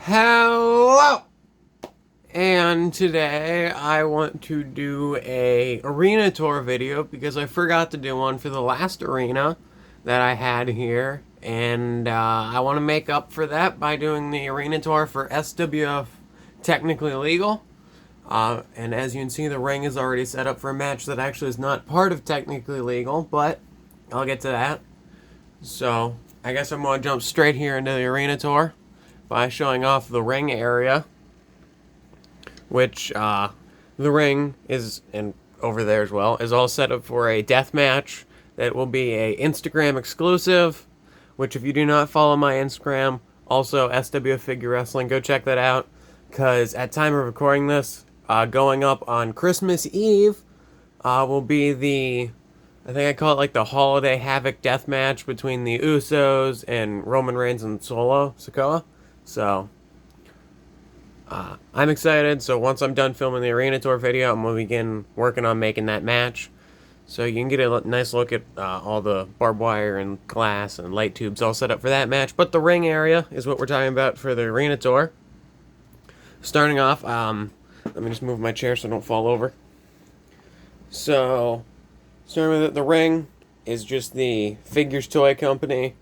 Hello! And today I want to do a arena tour video because I forgot to do one for the last arena that I had here. And I want to make up for that by doing the arena tour for SWF Technically Legal. And as you can see, the ring is already set up for a match that actually is not part of Technically Legal, but I'll get to that. So I guess I'm going to jump straight here into the arena tour by showing off the ring area, which the ring is, and over there as well, is all set up for a death match that will be a Instagram exclusive, which if you do not follow my Instagram, also SWF Figure Wrestling, go check that out, because at time of recording this, going up on Christmas Eve, will be the, I think I call it like the Holiday Havoc death match between the Usos and Roman Reigns and Solo Sikoa. So, I'm excited. So once I'm done filming the arena tour video, I'm going to begin working on making that match. So you can get a nice look at all the barbed wire and glass and light tubes all set up for that match. But the ring area is what we're talking about for the arena tour. Starting off, let me just move my chair so I don't fall over. So, starting with it, the ring is just the Figures Toy Company.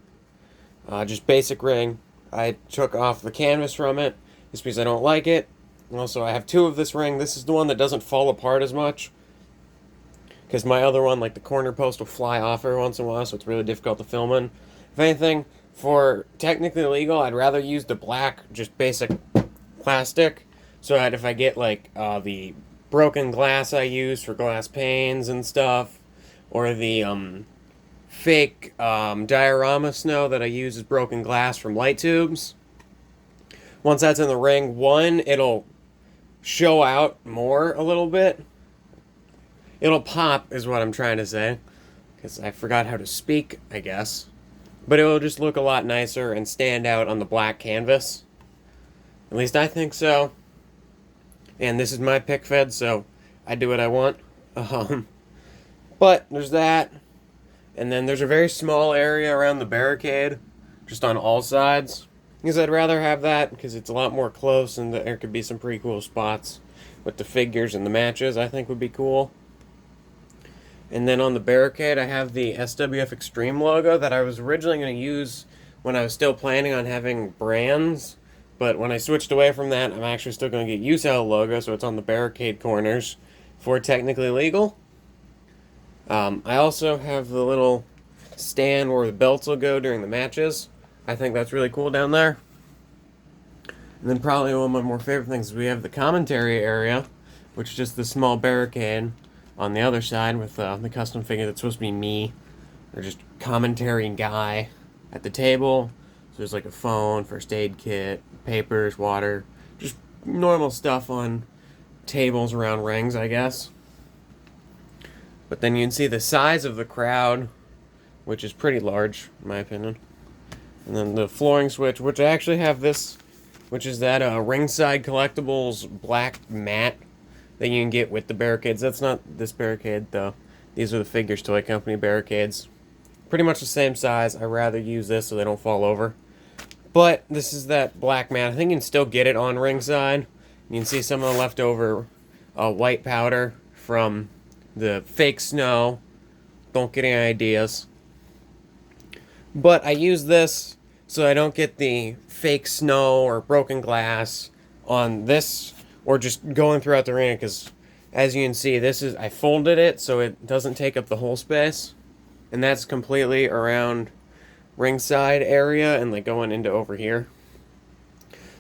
Just basic ring. I took off the canvas from it just because I don't like it. And also, I have two of this ring. This is the one that doesn't fall apart as much, because my other one, like the corner post, will fly off every once in a while, so it's really difficult to film in. If anything, for Technically Legal, I'd rather use the black, just basic plastic, so that if I get like the broken glass I use for glass panes and stuff, or the fake diorama snow that I use as broken glass from light tubes, once that's in the ring, one, it'll show out more a little bit. It'll pop, is what I'm trying to say, because I forgot how to speak, I guess. But it will just look a lot nicer and stand out on the black canvas. At least I think so. And this is my pick fed, so I do what I want. But there's that. And then there's a very small area around the barricade, just on all sides. Because I'd rather have that, because it's a lot more close, and there could be some pretty cool spots with the figures and the matches I think would be cool. And then on the barricade, I have the SWF Extreme logo that I was originally going to use when I was still planning on having brands. But when I switched away from that, I'm actually still going to get use out of the logo, so it's on the barricade corners for Technically Legal. I also have the little stand where the belts will go during the matches. I think that's really cool down there. And then probably one of my more favorite things is we have the commentary area, which is just the small barricade on the other side with the custom figure that's supposed to be me, or just commentary guy at the table. So there's like a phone, first aid kit, papers, water, just normal stuff on tables around rings, I guess. But then you can see the size of the crowd, which is pretty large, in my opinion. And then the flooring switch, which I actually have this, which is that Ringside Collectibles black mat that you can get with the barricades. That's not this barricade, though. These are the Figures Toy Company barricades. Pretty much the same size. I'd rather use this so they don't fall over. But this is that black mat. I think you can still get it on Ringside. You can see some of the leftover white powder from the fake snow. Don't get any ideas. But I use this so I don't get the fake snow or broken glass on this, or just going throughout the arena, because as you can see, this is, I folded it so it doesn't take up the whole space. And that's completely around ringside area and like going into over here.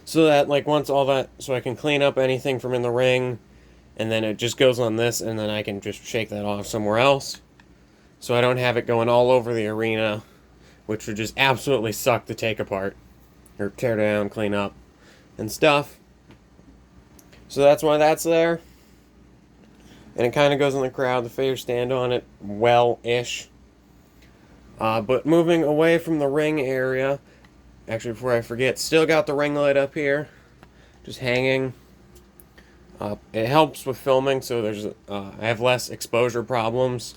So that like once all that, so I can clean up anything from in the ring, and then it just goes on this, and then I can just shake that off somewhere else. So I don't have it going all over the arena, which would just absolutely suck to take apart, or tear down, clean up, and stuff. So that's why that's there. And it kind of goes in the crowd. The figures stand on it well-ish. But moving away from the ring area, actually before I forget, still got the ring light up here, just hanging. It helps with filming, so there's I have less exposure problems.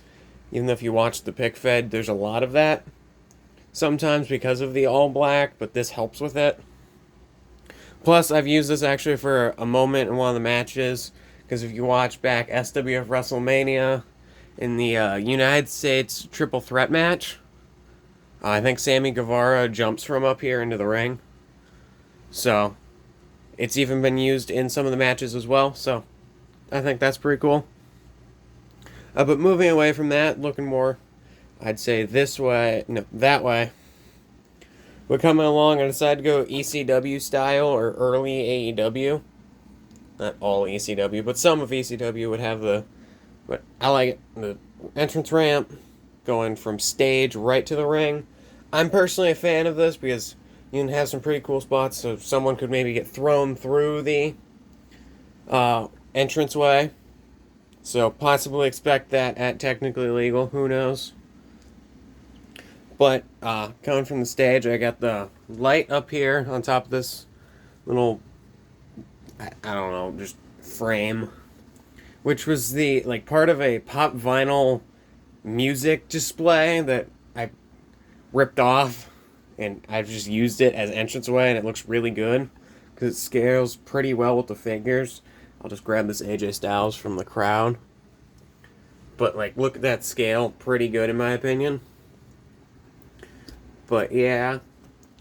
Even though if you watch the pick fed, there's a lot of that. Sometimes because of the all black, but this helps with it. Plus, I've used this actually for a moment in one of the matches, because if you watch back SWF WrestleMania in the United States Triple Threat match, I think Sammy Guevara jumps from up here into the ring. So, it's even been used in some of the matches as well, so I think that's pretty cool. But moving away from that, looking more, I'd say this way, no, that way. But coming along, I decided to go ECW style or early AEW. Not all ECW, but some of ECW would have but I like it, the entrance ramp going from stage right to the ring. I'm personally a fan of this because you can have some pretty cool spots, so someone could maybe get thrown through the entranceway. So possibly expect that at Technically Legal, who knows. But coming from the stage, I got the light up here on top of this little, I don't know, just frame, which was the part of a pop vinyl music display that I ripped off, and I've just used it as entranceway, and it looks really good because it scales pretty well with the figures. I'll just grab this AJ Styles from the crowd. But look at that scale, pretty good in my opinion. But yeah,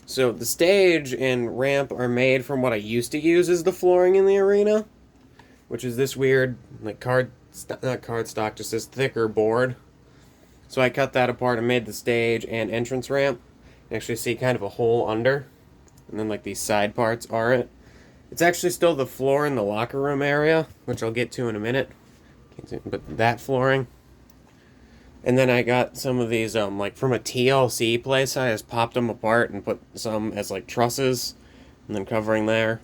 so the stage and ramp are made from what I used to use as the flooring in the arena, which is this weird, not cardstock, just this thicker board. So I cut that apart and made the stage and entrance ramp. You actually see kind of a hole under, and then these side parts are it. It's actually still the floor in the locker room area, which I'll get to in a minute. But that flooring. And then I got some of these, from a TLC place. I just popped them apart and put some as, trusses, and then covering there.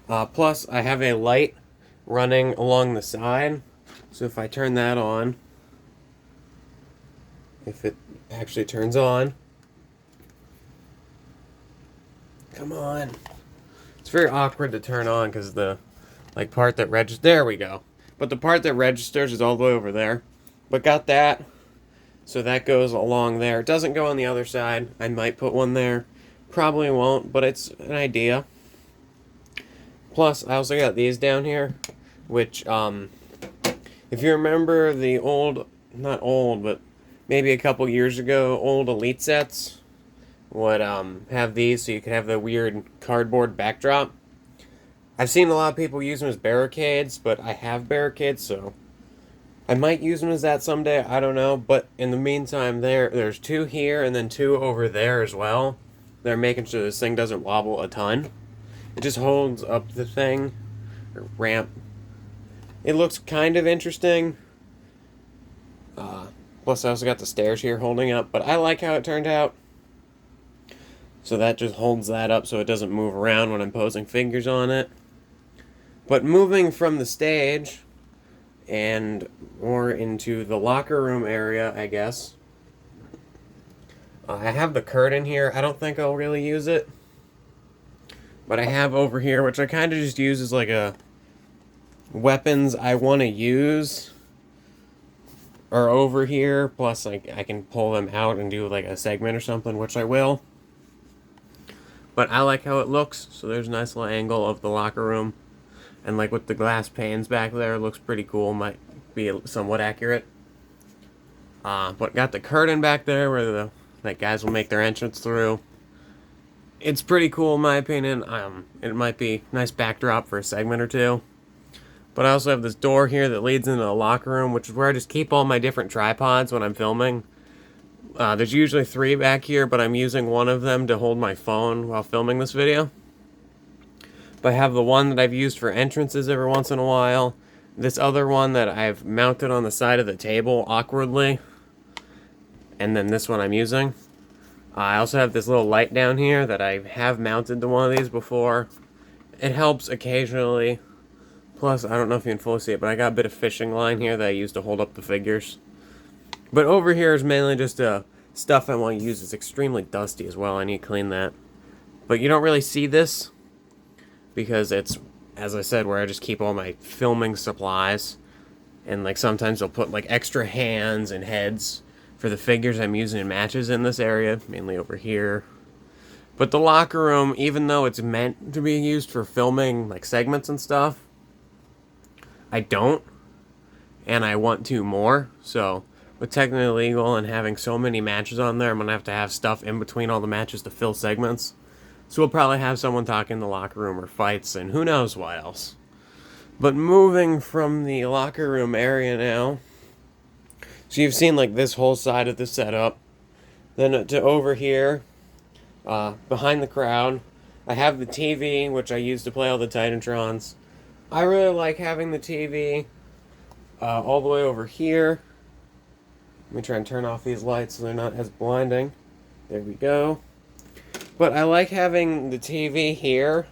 Plus, I have a light running along the side. So if I turn that on, if it actually turns on. Come on. It's very awkward to turn on because the, part that registers, there we go. But the part that registers is all the way over there. But got that, so that goes along there. It doesn't go on the other side. I might put one there. Probably won't, but it's an idea. Plus, I also got these down here, which, if you remember the old, not old, but maybe a couple years ago, old Elite sets would have these so you could have the weird cardboard backdrop. I've seen a lot of people use them as barricades, but I have barricades, so I might use them as that someday, I don't know, but in the meantime, there's two here and then two over there as well. They're making sure this thing doesn't wobble a ton. It just holds up the thing, or ramp. It looks kind of interesting. Plus I also got the stairs here holding up, but I like how it turned out. So that just holds that up so it doesn't move around when I'm posing figures on it. But moving from the stage and more into the locker room area, I guess. I have the curtain here. I don't think I'll really use it. But I have over here, which I kind of just use as a weapons I want to use are over here. Plus, I can pull them out and do a segment or something, which I will. But I like how it looks. So there's a nice little angle of the locker room. And with the glass panes back there, it looks pretty cool. Might be somewhat accurate. But got the curtain back there where the guys will make their entrance through. It's pretty cool in my opinion. It might be a nice backdrop for a segment or two. But I also have this door here that leads into the locker room, which is where I just keep all my different tripods when I'm filming. There's usually 3 back here, but I'm using one of them to hold my phone while filming this video. But I have the one that I've used for entrances every once in a while. This other one that I've mounted on the side of the table awkwardly. And then this one I'm using. I also have this little light down here that I have mounted to one of these before. It helps occasionally. Plus, I don't know if you can fully see it, but I got a bit of fishing line here that I use to hold up the figures. But over here is mainly just stuff I want to use. It's extremely dusty as well. I need to clean that. But you don't really see this because it's, as I said, where I just keep all my filming supplies. And sometimes I'll put extra hands and heads for the figures I'm using in matches in this area, mainly over here. But the locker room, even though it's meant to be used for filming like segments and stuff, I don't, and I want to more. So with Technically Legal and having so many matches on there, I'm gonna have to have stuff in between all the matches to fill segments. So we'll probably have someone talk in the locker room or fights and who knows what else. But moving from the locker room area now, so you've seen like this whole side of the setup. Then to over here, behind the crowd, I have the TV, which I use to play all the Titantrons. I really like having the TV all the way over here. Let me try and turn off these lights so they're not as blinding. There we go. But I like having the TV here,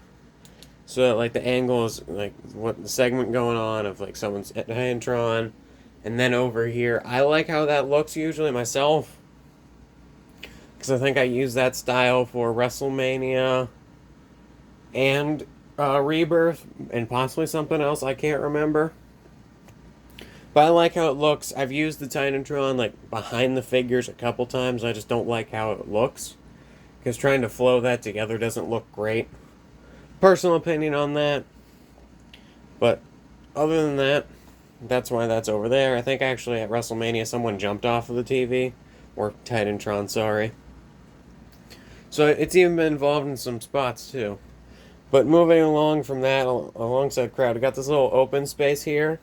so that like the angle is like what the segment going on of like someone's at Titantron, and then over here, I like how that looks usually myself, because I think I use that style for WrestleMania and Rebirth and possibly something else I can't remember. But I like how it looks. I've used the Titantron like behind the figures a couple times. I just don't like how it looks, because trying to flow that together doesn't look great. Personal opinion on that. But other than that, that's why that's over there. I think actually at WrestleMania someone jumped off of the TV. Or Titantron, sorry. So it's even been involved in some spots too. But moving along from that, alongside crowd, we got this little open space here.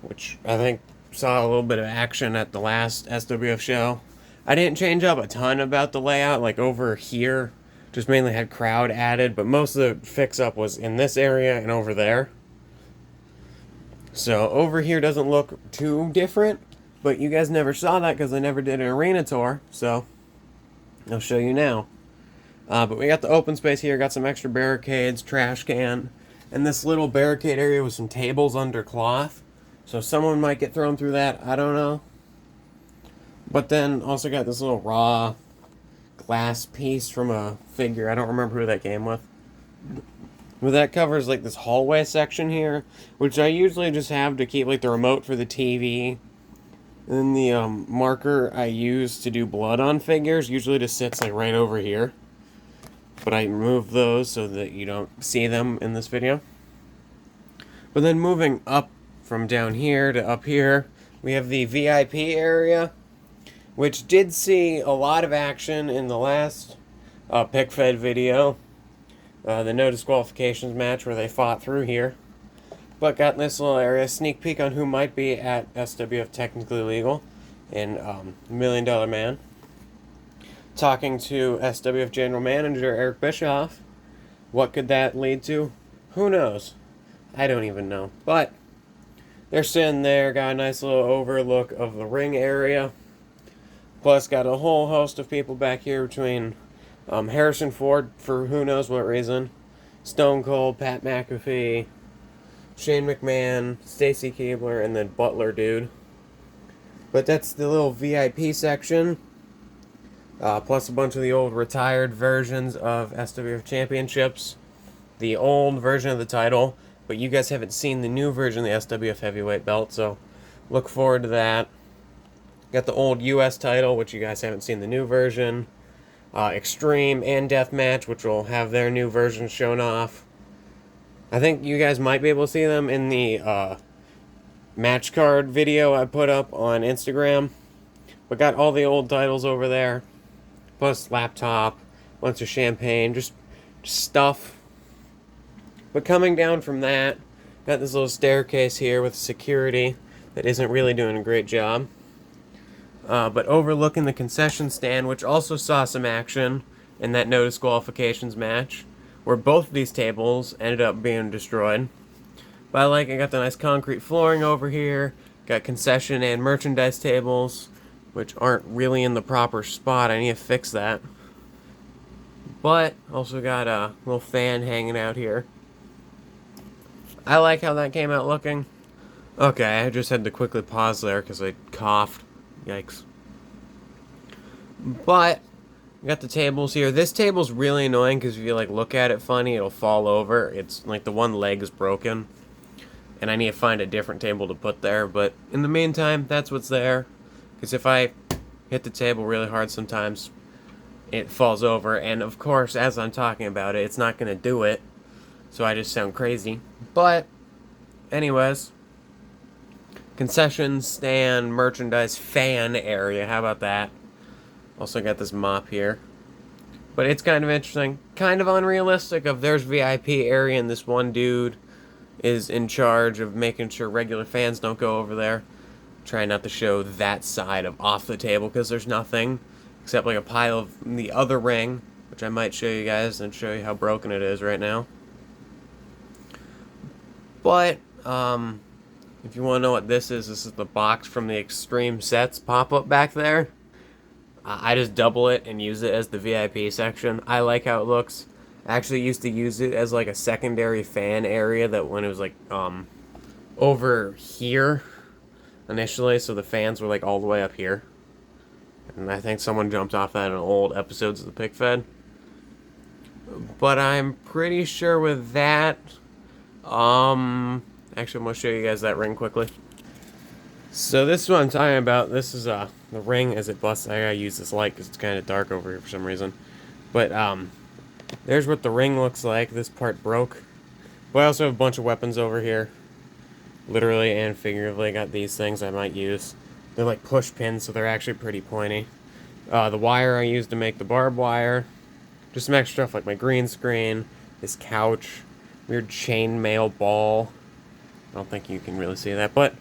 Which I think saw a little bit of action at the last SWF show. I didn't change up a ton about the layout, like over here, just mainly had crowd added, but most of the fix-up was in this area and over there. So over here doesn't look too different, but you guys never saw that because I never did an arena tour, so I'll show you now. But we got the open space here, got some extra barricades, trash can, and this little barricade area with some tables under cloth. So someone might get thrown through that, I don't know. But then also got this little raw glass piece from a figure. I don't remember who that came with. But that covers like this hallway section here, which I usually just have to keep like the remote for the TV. And then the marker I use to do blood on figures usually just sits like right over here. But I remove those so that you don't see them in this video. But then moving up from down here to up here, we have the VIP area, which did see a lot of action in the last Pick Fed video. The no disqualifications match where they fought through here. But got in this little area, sneak peek on who might be at SWF Technically Legal in $1 Million Man. Talking to SWF General Manager Eric Bischoff. What could that lead to? Who knows? I don't even know. But they're sitting there, got a nice little overlook of the ring area. Plus got a whole host of people back here between Harrison Ford, for who knows what reason, Stone Cold, Pat McAfee, Shane McMahon, Stacy Keibler, and then Butler dude. But that's the little VIP section. Plus a bunch of the old retired versions of SWF Championships. The old version of the title, but you guys haven't seen the new version of the SWF Heavyweight Belt, so look forward to that. Got the old US title, which you guys haven't seen the new version. Extreme and Deathmatch, which will have their new version shown off. I think you guys might be able to see them in the match card video I put up on Instagram. But got all the old titles over there. Plus laptop, bunch of champagne, just stuff. But coming down from that, got this little staircase here with security that isn't really doing a great job. But overlooking the concession stand, which also saw some action in that no disqualifications match, where both of these tables ended up being destroyed. But I got the nice concrete flooring over here, got concession and merchandise tables, which aren't really in the proper spot. I need to fix that. But also got a little fan hanging out here. I like how that came out looking. Okay, I just had to quickly pause there because I coughed. Yikes. But we got the tables here. This table's really annoying because if you look at it funny, it'll fall over. It's like the one leg is broken. And I need to find a different table to put there. But in the meantime, that's what's there. Because if I hit the table really hard sometimes, it falls over. And of course, as I'm talking about it, it's not going to do it. So I just sound crazy. But, anyways, concession stand, merchandise, fan area. How about that? Also got this mop here. But it's kind of interesting. Kind of unrealistic of there's VIP area and this one dude is in charge of making sure regular fans don't go over there. Trying not to show that side of off the table because there's nothing except like a pile of the other ring, which I might show you guys and show you how broken it is right now. But, if you want to know what this is the box from the Extreme Sets pop-up back there. I just double it and use it as the VIP section. I like how it looks. I actually used to use it as like a secondary fan area that when it was like over here initially, so the fans were like all the way up here. And I think someone jumped off that in old episodes of the Pick Fed. But I'm pretty sure with that, actually I'm going to show you guys that ring quickly. So this is what I'm talking about. This is the ring as it busts. I gotta use this light because it's kind of dark over here for some reason. But there's what the ring looks like. This part broke. But I also have a bunch of weapons over here. Literally and figuratively got these things I might use. They're like push pins, so they're actually pretty pointy. The wire I used to make the barbed wire. Just some extra stuff like my green screen, this couch, weird chainmail ball. I don't think you can really see that, but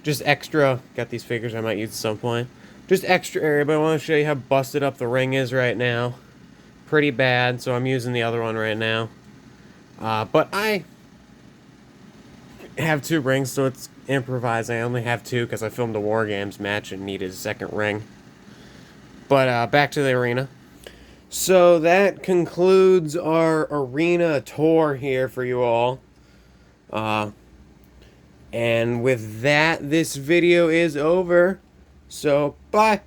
just extra. Got these figures I might use at some point. Just extra area, but I want to show you how busted up the ring is right now. Pretty bad, so I'm using the other one right now. But I have two rings, so it's improvised. I only have two because I filmed a War Games match and needed a second ring. But back to the arena. So that concludes our arena tour here for you all. And with that, this video is over. So, bye.